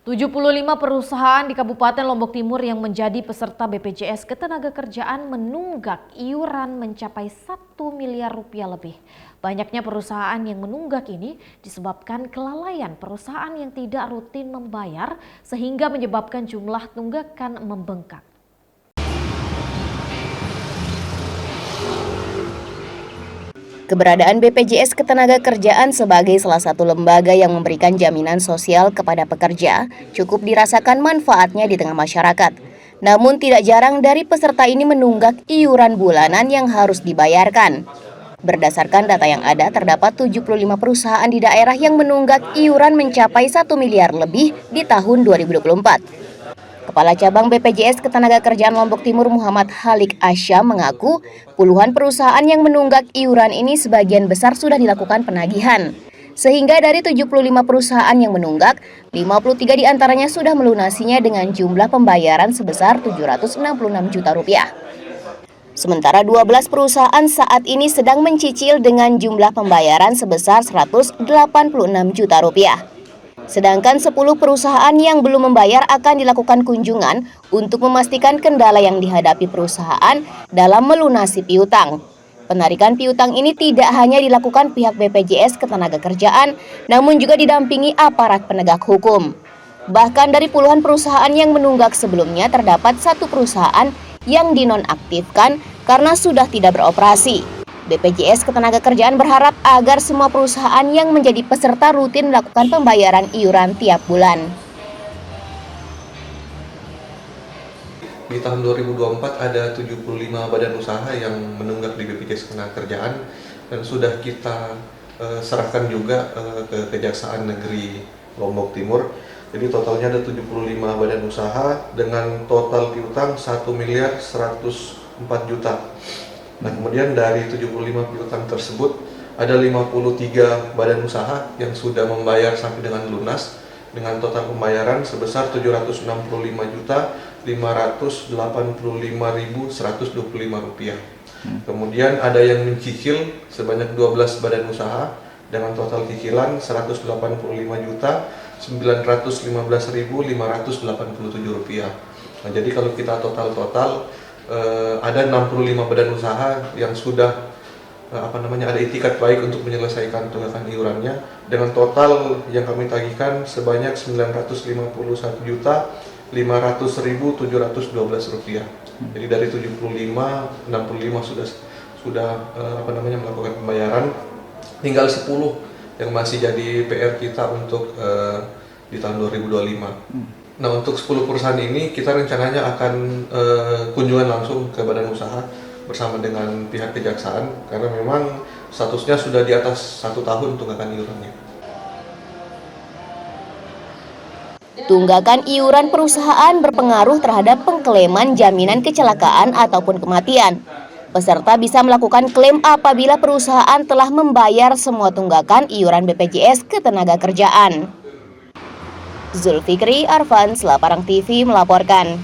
75 perusahaan di Kabupaten Lombok Timur yang menjadi peserta BPJS Ketenagakerjaan menunggak iuran mencapai 1 miliar rupiah lebih. Banyaknya perusahaan yang menunggak ini disebabkan kelalaian perusahaan yang tidak rutin membayar sehingga menyebabkan jumlah tunggakan membengkak. Keberadaan BPJS Ketenagakerjaan sebagai salah satu lembaga yang memberikan jaminan sosial kepada pekerja cukup dirasakan manfaatnya di tengah masyarakat. Namun tidak jarang dari peserta ini menunggak iuran bulanan yang harus dibayarkan. Berdasarkan data yang ada, terdapat 75 perusahaan di daerah yang menunggak iuran mencapai 1 miliar lebih di tahun 2024. Kepala Cabang BPJS Ketenagakerjaan Lombok Timur Muhammad Halik Asyam mengaku puluhan perusahaan yang menunggak iuran ini sebagian besar sudah dilakukan penagihan. Sehingga dari 75 perusahaan yang menunggak, 53 diantaranya sudah melunasinya dengan jumlah pembayaran sebesar 766 juta rupiah. Sementara 12 perusahaan saat ini sedang mencicil dengan jumlah pembayaran sebesar 186 juta rupiah. Sedangkan 10 perusahaan yang belum membayar akan dilakukan kunjungan untuk memastikan kendala yang dihadapi perusahaan dalam melunasi piutang. Penarikan piutang ini tidak hanya dilakukan pihak BPJS Ketenagakerjaan, namun juga didampingi aparat penegak hukum. Bahkan dari puluhan perusahaan yang menunggak sebelumnya, terdapat satu perusahaan yang dinonaktifkan karena sudah tidak beroperasi. BPJS Ketenagakerjaan berharap agar semua perusahaan yang menjadi peserta rutin melakukan pembayaran iuran tiap bulan. Di tahun 2024 ada 75 badan usaha yang menunggak di BPJS Ketenagakerjaan dan sudah kita serahkan juga ke Kejaksaan Negeri Lombok Timur. Jadi totalnya ada 75 badan usaha dengan total piutang 1 miliar 104 juta. Nah, kemudian dari 75 piutang tersebut ada 53 badan usaha yang sudah membayar sampai dengan lunas dengan total pembayaran sebesar 765.585.125 rupiah. Kemudian ada yang mencicil sebanyak 12 badan usaha dengan total cicilan 185.915.587 rupiah. Nah, jadi kalau kita total ada 65 badan usaha yang sudah ada itikat baik untuk menyelesaikan tunggakan iurannya dengan total yang kami tagihkan sebanyak 951.500.712 rupiah. Jadi dari 65 sudah melakukan pembayaran, tinggal 10 yang masih jadi PR kita untuk di tahun 2025. Nah, untuk 10 perusahaan ini kita rencananya akan kunjungan langsung ke badan usaha bersama dengan pihak kejaksaan karena memang statusnya sudah di atas 1 tahun tunggakan iurannya. Tunggakan iuran perusahaan berpengaruh terhadap pengklaiman jaminan kecelakaan ataupun kematian. Peserta bisa melakukan klaim apabila perusahaan telah membayar semua tunggakan iuran BPJS Ketenagakerjaan. Zulfikri Arfan, Selaparang TV melaporkan.